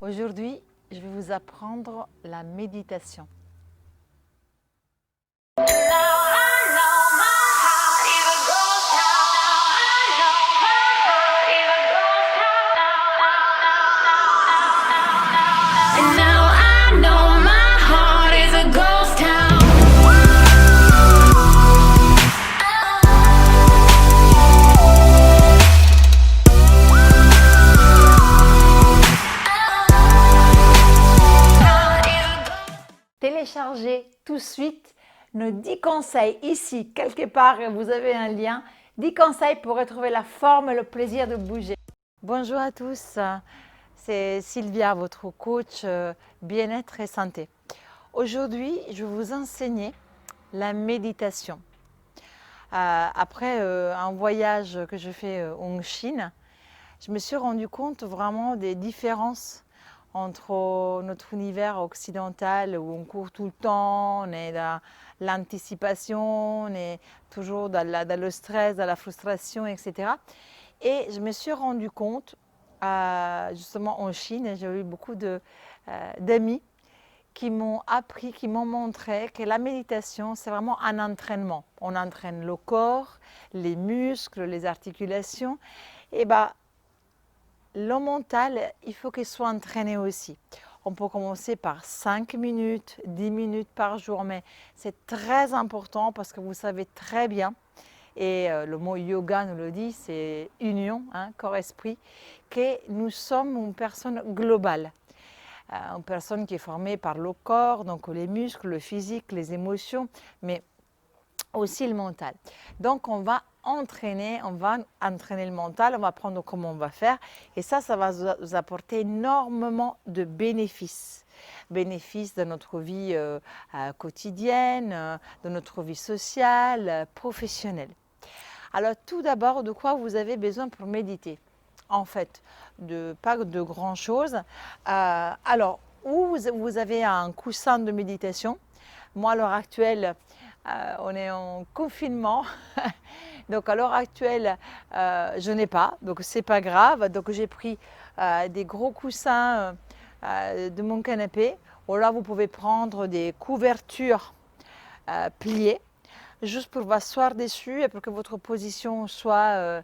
Aujourd'hui, je vais vous apprendre la méditation. Téléchargez tout de suite nos 10 conseils ici, quelque part, vous avez un lien. 10 conseils pour retrouver la forme et le plaisir de bouger. Bonjour à tous, c'est Sylvia, votre coach bien-être et santé. Aujourd'hui, je vais vous enseigner la méditation. Après un voyage que je fais en Chine, je me suis rendu compte vraiment des différences entre notre univers occidental où on court tout le temps, on est dans l'anticipation, on est toujours dans le stress, dans la frustration, etc. Et je me suis rendu compte, justement en Chine, j'ai eu beaucoup d'amis qui m'ont appris, qui m'ont montré que la méditation, c'est vraiment un entraînement. On entraîne le corps, les muscles, les articulations. Et le mental, il faut qu'il soit entraîné aussi. On peut commencer par 5 minutes, 10 minutes par jour, mais c'est très important parce que vous savez très bien, et le mot yoga nous le dit, c'est union, corps-esprit, que nous sommes une personne globale. Une personne qui est formée par le corps, donc les muscles, le physique, les émotions, mais aussi le mental. Donc on va entraîner le mental, on va apprendre comment on va faire et ça va vous apporter énormément de bénéfices. Bénéfices de notre vie quotidienne, de notre vie sociale, professionnelle. Alors tout d'abord, de quoi vous avez besoin pour méditer? En fait, pas de grand chose. Alors, où vous avez un coussin de méditation. Moi, à l'heure actuelle, on est en confinement. Donc, à l'heure actuelle, je n'ai pas. Donc, c'est pas grave. Donc, j'ai pris des gros coussins de mon canapé. Ou là, vous pouvez prendre des couvertures pliées, juste pour vous asseoir dessus et pour que votre position soit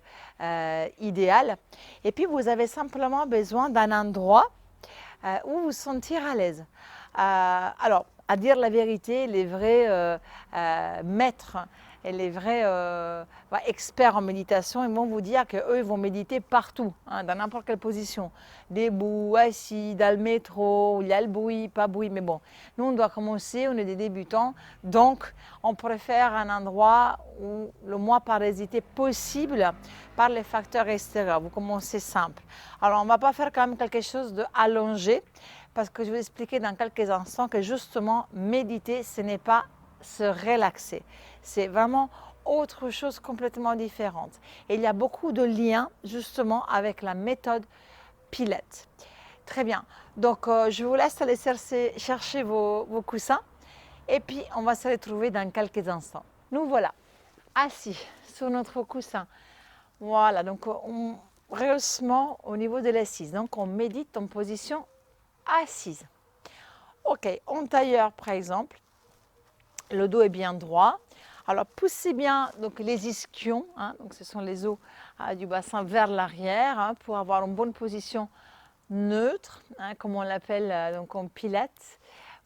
idéale. Et puis, vous avez simplement besoin d'un endroit où vous sentir à l'aise. Alors, à dire la vérité, les vrais maîtres et les vrais experts en méditation, ils vont vous dire qu'eux, ils vont méditer partout, dans n'importe quelle position. Debout, assis, dans le métro, il y a le bruit, pas bruit, mais bon. Nous, on doit commencer, on est des débutants, donc on préfère un endroit où le moins parasité possible par les facteurs extérieurs. Vous commencez simple. Alors, on ne va pas faire quand même quelque chose d'allongé, parce que je vais vous expliquer dans quelques instants que justement, méditer, ce n'est pas se relaxer. C'est vraiment autre chose complètement différente. Et il y a beaucoup de liens justement avec la méthode Pilates. Très bien. Donc, je vous laisse aller chercher vos coussins et puis on va se retrouver dans quelques instants. Nous voilà assis sur notre coussin. Voilà, donc on rehaussement au niveau de l'assise. Donc, on médite en position assise. Ok, en tailleur par exemple, le dos est bien droit. Alors poussez bien donc, les ischions, donc ce sont les os du bassin vers l'arrière pour avoir une bonne position neutre, comme on l'appelle donc en pilates.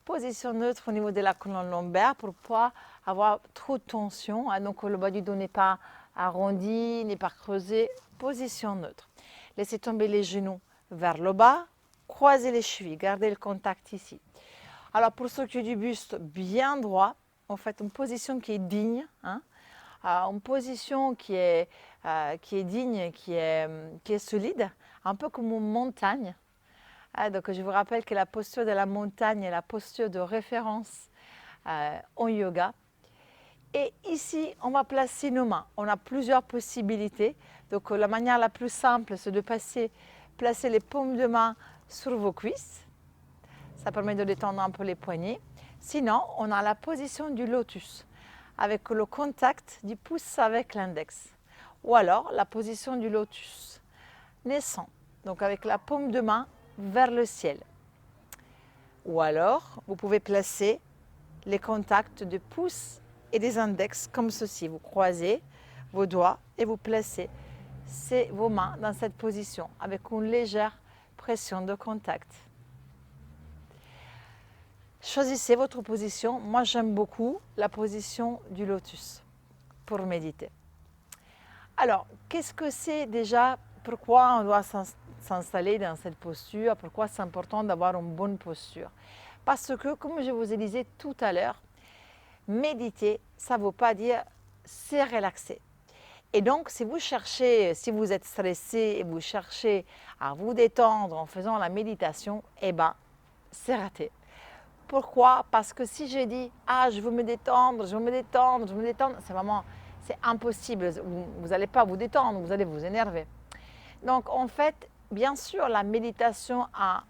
Position neutre au niveau de la colonne lombaire pour ne pas avoir trop de tension. Donc le bas du dos n'est pas arrondi, n'est pas creusé. Position neutre. Laissez tomber les genoux vers le bas. Croisez les chevilles, gardez le contact ici. Alors pour s'occuper du buste bien droit, en fait une position qui est digne, une position qui est digne, qui est solide, un peu comme une montagne. Donc je vous rappelle que la posture de la montagne est la posture de référence en yoga. Et ici, on va placer nos mains. On a plusieurs possibilités. Donc la manière la plus simple, c'est de placer les paumes de main sur vos cuisses. Ça permet de détendre un peu les poignets. Sinon, on a la position du lotus avec le contact du pouce avec l'index. Ou alors la position du lotus naissant. Donc avec la paume de main vers le ciel. Ou alors, vous pouvez placer les contacts de pouce et des index comme ceci. Vous croisez vos doigts et vous placez vos mains dans cette position avec une légère pression de contact. Choisissez votre position. Moi, j'aime beaucoup la position du lotus pour méditer. Alors, qu'est-ce que c'est déjà? Pourquoi on doit s'installer dans cette posture? Pourquoi c'est important d'avoir une bonne posture? Parce que, comme je vous ai dit tout à l'heure, méditer, ça ne veut pas dire se relaxer. Et donc, si vous êtes stressé et vous cherchez à vous détendre en faisant la méditation, eh bien, c'est raté. Pourquoi? Parce que si je dis « Ah, je veux me détendre, je veux me détendre, je veux me détendre », c'est impossible. Vous n'allez pas vous détendre, vous allez vous énerver. Donc, en fait, bien sûr, la méditation a,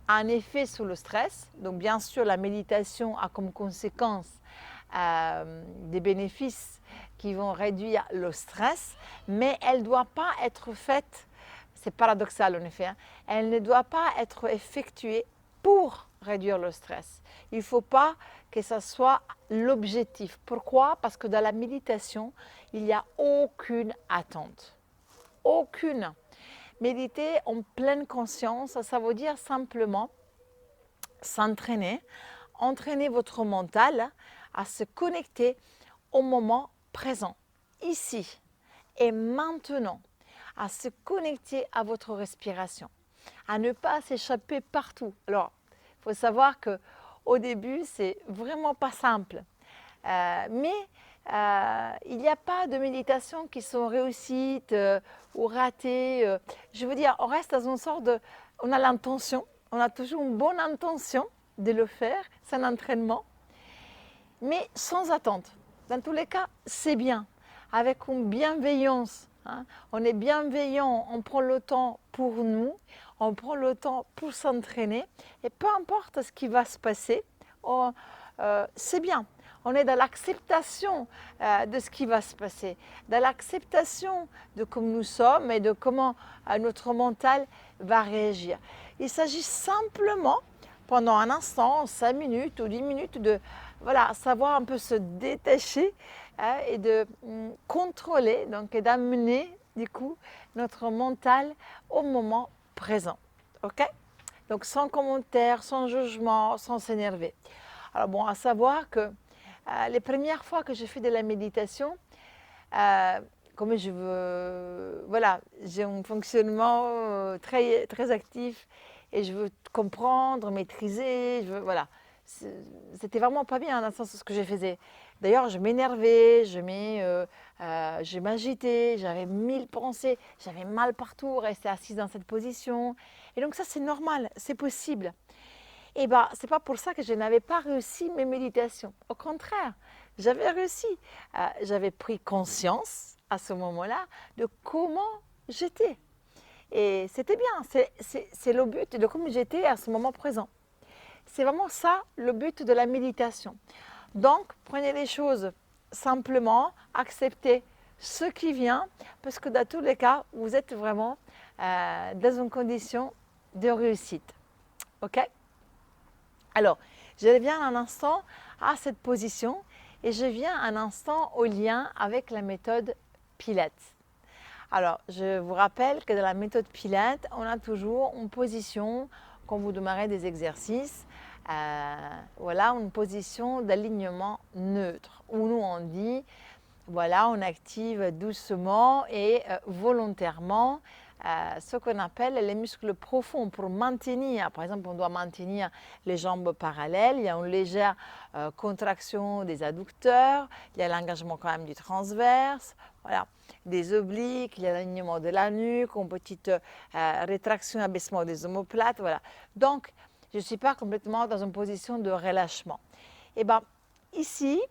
un effet sur le stress. Donc, bien sûr, la méditation a comme conséquence des bénéfices qui vont réduire le stress, mais elle ne doit pas être faite, c'est paradoxal en effet, elle ne doit pas être effectuée pour réduire le stress. Il ne faut pas que ce soit l'objectif. Pourquoi? Parce que dans la méditation, il n'y a aucune attente. Aucune. Méditer en pleine conscience, ça veut dire simplement s'entraîner, entraîner votre mental à se connecter au moment présent, ici et maintenant, à se connecter à votre respiration, à ne pas s'échapper partout. Alors, il faut savoir qu'au début, c'est vraiment pas simple, mais il n'y a pas de méditation qui sont réussites ou ratées. Je veux dire, on reste dans une sorte de... On a l'intention, on a toujours une bonne intention de le faire, c'est un entraînement, mais sans attente. Dans tous les cas, c'est bien, avec une bienveillance. On est bienveillant, on prend le temps pour nous, on prend le temps pour s'entraîner, et peu importe ce qui va se passer, c'est bien. On est dans l'acceptation de ce qui va se passer, dans l'acceptation de comme nous sommes et de comment notre mental va réagir. Il s'agit simplement, pendant un instant, 5 minutes ou 10 minutes, de savoir un peu se détacher et de contrôler, donc et d'amener du coup notre mental au moment présent. Ok? Donc sans commentaire, sans jugement, sans s'énerver. Alors bon, à savoir que les premières fois que j'ai fait de la méditation, comme j'ai un fonctionnement très, très actif et je veux comprendre, maîtriser, c'était vraiment pas bien dans le sens de ce que je faisais. D'ailleurs, je m'énervais, je m'agitais, j'avais 1000 pensées, j'avais mal partout, rester assise dans cette position. Et donc ça, c'est normal, c'est possible. Et c'est pas pour ça que je n'avais pas réussi mes méditations. Au contraire, j'avais réussi. J'avais pris conscience à ce moment-là de comment j'étais. Et c'était bien, c'est le but de comment j'étais à ce moment présent. C'est vraiment ça le but de la méditation. Donc, prenez les choses simplement, acceptez ce qui vient, parce que dans tous les cas, vous êtes vraiment dans une condition de réussite. Ok? Alors, je reviens un instant à cette position et je viens un instant au lien avec la méthode Pilates. Alors, je vous rappelle que dans la méthode Pilates, on a toujours une position, quand vous démarrez des exercices, une position d'alignement neutre, où nous on dit, on active doucement et volontairement ce qu'on appelle les muscles profonds pour maintenir. Par exemple, on doit maintenir les jambes parallèles, il y a une légère contraction des adducteurs, il y a l'engagement quand même du transverse, des obliques, il y a l'alignement de la nuque, une petite rétraction, abaissement des omoplates, Donc, je ne suis pas complètement dans une position de relâchement. Et ici,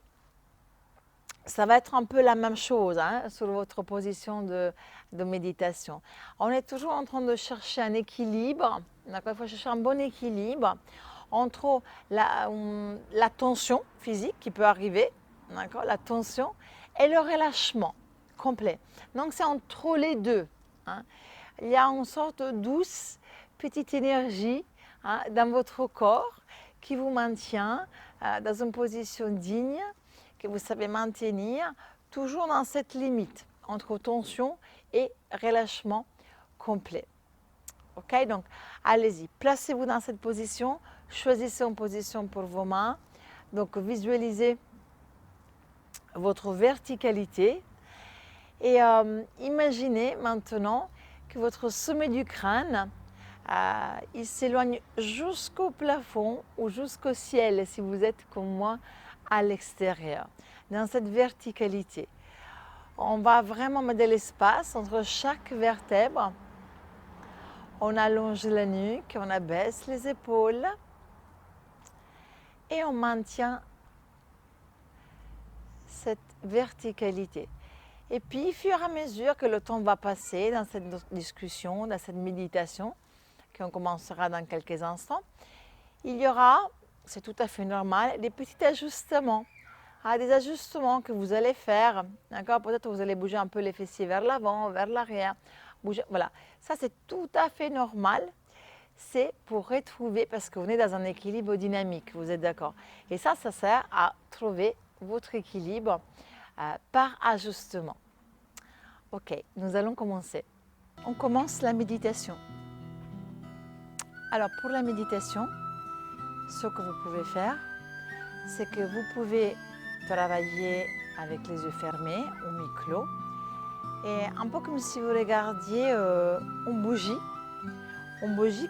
ça va être un peu la même chose sur votre position de méditation. On est toujours en train de chercher un équilibre, il faut chercher un bon équilibre entre la tension physique qui peut arriver, la tension, et le relâchement complet. Donc c'est entre les deux. Il y a une sorte douce petite énergie dans votre corps qui vous maintient dans une position digne, que vous savez maintenir, toujours dans cette limite entre tension et relâchement complet. Ok, donc allez-y, placez-vous dans cette position, choisissez une position pour vos mains, donc visualisez votre verticalité et imaginez maintenant que votre sommet du crâne, il s'éloigne jusqu'au plafond ou jusqu'au ciel si vous êtes comme moi à l'extérieur, dans cette verticalité. On va vraiment mettre de l'espace entre chaque vertèbre. On allonge la nuque, on abaisse les épaules et on maintient cette verticalité. Et puis, au fur et à mesure que le temps va passer dans cette discussion, dans cette méditation, qu'on commencera dans quelques instants, il y aura, c'est tout à fait normal, des petits ajustements. Des ajustements que vous allez faire. D'accord? Peut-être vous allez bouger un peu les fessiers vers l'avant, vers l'arrière. Voilà, ça c'est tout à fait normal. C'est pour retrouver, parce qu'on est dans un équilibre dynamique, vous êtes d'accord? Et ça sert à trouver votre équilibre par ajustement. Ok, nous allons commencer. On commence la méditation. Alors pour la méditation, ce que vous pouvez faire, c'est que vous pouvez travailler avec les yeux fermés ou mi-clos et un peu comme si vous regardiez une bougie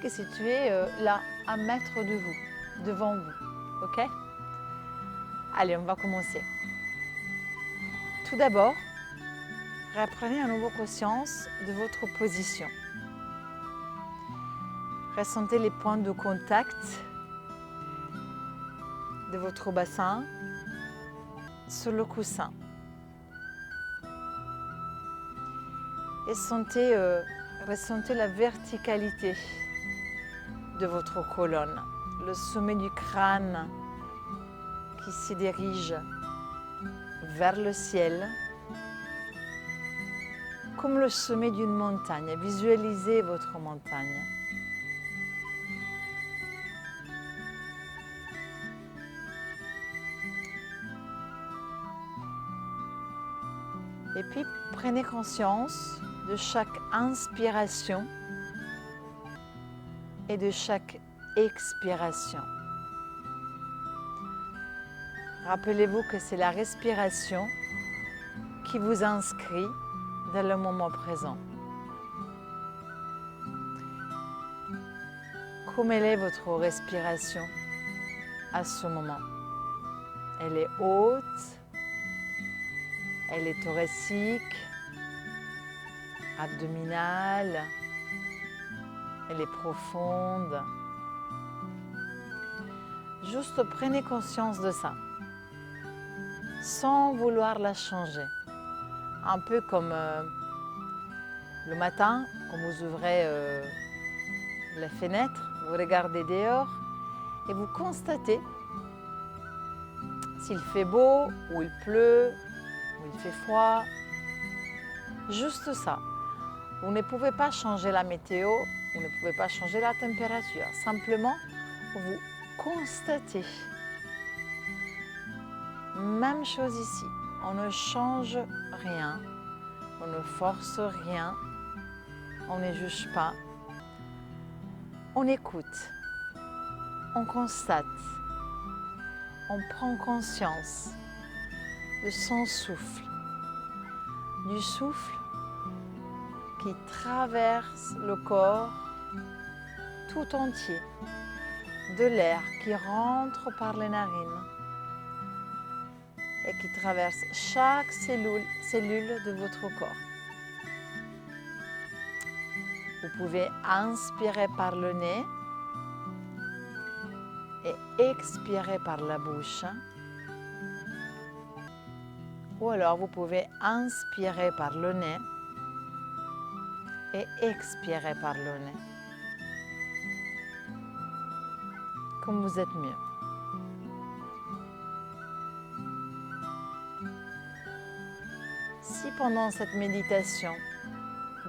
qui est située là, à 1 mètre de vous, devant vous. Ok? Allez, on va commencer. Tout d'abord, reprenez à nouveau conscience de votre position. Ressentez les points de contact de votre bassin sur le coussin. Et ressentez la verticalité de votre colonne, le sommet du crâne qui se dirige vers le ciel, comme le sommet d'une montagne. Visualisez votre montagne. Et puis, prenez conscience de chaque inspiration et de chaque expiration. Rappelez-vous que c'est la respiration qui vous inscrit dans le moment présent. Comment est votre respiration à ce moment? Elle est haute, elle est thoracique, abdominale, elle est profonde. Juste prenez conscience de ça, sans vouloir la changer. Un peu comme le matin, quand vous ouvrez la fenêtre, vous regardez dehors et vous constatez s'il fait beau, ou il pleut, ou il fait froid. Juste ça. Vous ne pouvez pas changer la météo, vous ne pouvez pas changer la température. Simplement, vous constatez. Même chose ici. On ne change rien, on ne force rien, on ne juge pas. On écoute, on constate, on prend conscience de son souffle, du souffle qui traverse le corps tout entier, de l'air qui rentre par les narines et qui traverse chaque cellule de votre corps. Vous pouvez inspirer par le nez et expirer par la bouche. Ou alors vous pouvez inspirer par le nez et expirer par le nez. Comme vous êtes mieux. Si pendant cette méditation,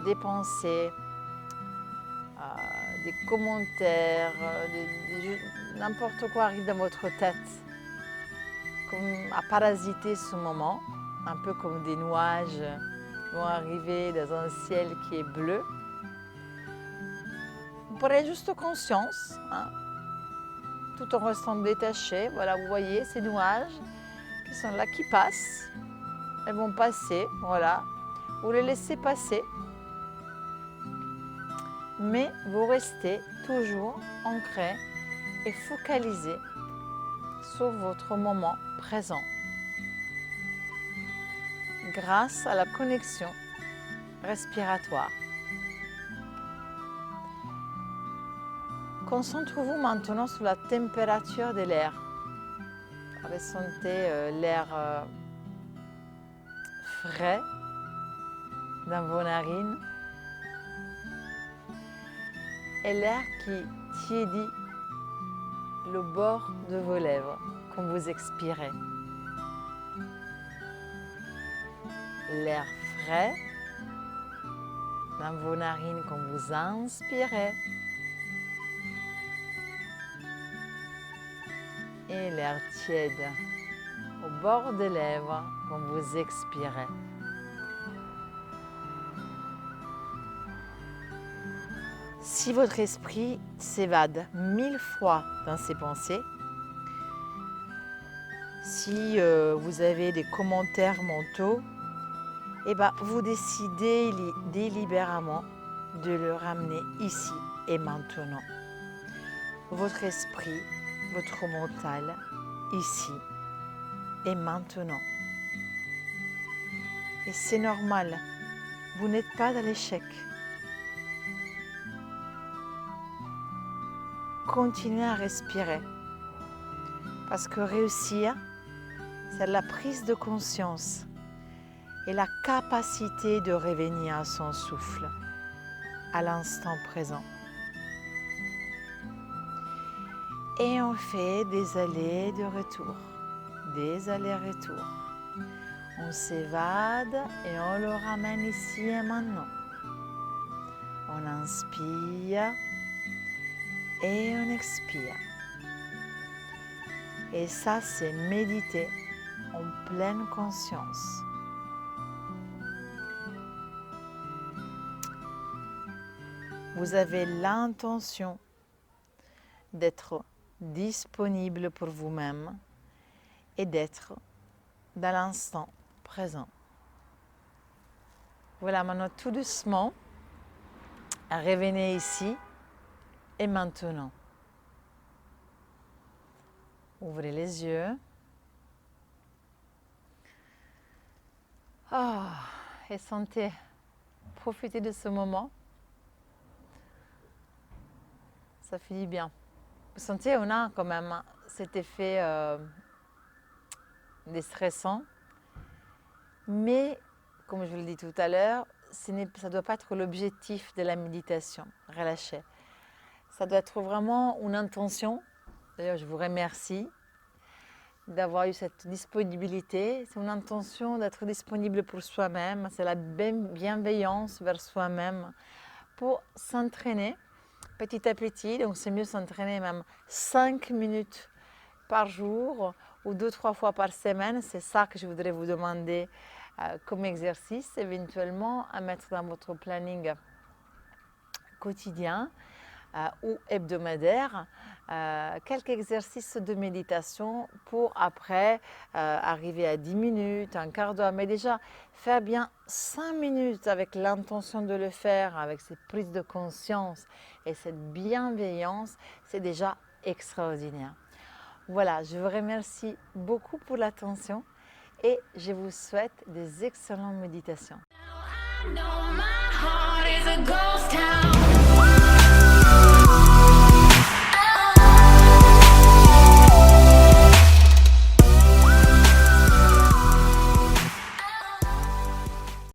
des pensées, des commentaires, n'importe quoi arrive dans votre tête, comme à parasiter ce moment, un peu comme des nuages vont arriver dans un ciel qui est bleu. Vous prenez juste conscience, tout en restant détaché. Voilà, vous voyez ces nuages qui sont là, qui passent. Elles vont passer, voilà. Vous les laissez passer. Mais vous restez toujours ancré et focalisé sur votre moment présent. Grâce à la connexion respiratoire. Concentrez-vous maintenant sur la température de l'air. Ressentez l'air frais dans vos narines et l'air qui tiédit le bord de vos lèvres quand vous expirez. L'air frais dans vos narines quand vous inspirez et l'air tiède au bord des lèvres quand vous expirez. Si votre esprit s'évade 1000 fois dans ses pensées, si vous avez des commentaires mentaux, vous décidez délibérément de le ramener ici et maintenant. Votre esprit, votre mental, ici et maintenant. Et c'est normal, vous n'êtes pas dans l'échec. Continuez à respirer, parce que réussir, c'est la prise de conscience et la capacité de revenir à son souffle, à l'instant présent. Et on fait des allers de retour, des allers-retours. On s'évade et on le ramène ici et maintenant. On inspire et on expire. Et ça, c'est méditer en pleine conscience. Vous avez l'intention d'être disponible pour vous-même et d'être dans l'instant présent. Voilà, maintenant tout doucement, revenez ici et maintenant. Ouvrez les yeux. Et sentez, profitez de ce moment. Ça fait du bien. Vous sentez, on a quand même cet effet déstressant. Mais, comme je vous l'ai dit tout à l'heure, ça ne doit pas être l'objectif de la méditation. Relâchez. Ça doit être vraiment une intention. D'ailleurs, je vous remercie d'avoir eu cette disponibilité. C'est une intention d'être disponible pour soi-même. C'est la bienveillance vers soi-même pour s'entraîner petit à petit. Donc, c'est mieux s'entraîner même 5 minutes par jour ou 2-3 fois par semaine. C'est ça que je voudrais vous demander comme exercice, éventuellement à mettre dans votre planning quotidien ou hebdomadaire, quelques exercices de méditation pour après arriver à 10 minutes, un quart d'heure, mais déjà faire bien 5 minutes avec l'intention de le faire, avec cette prise de conscience et cette bienveillance, c'est déjà extraordinaire. Voilà, je vous remercie beaucoup pour l'attention et je vous souhaite des excellentes méditations.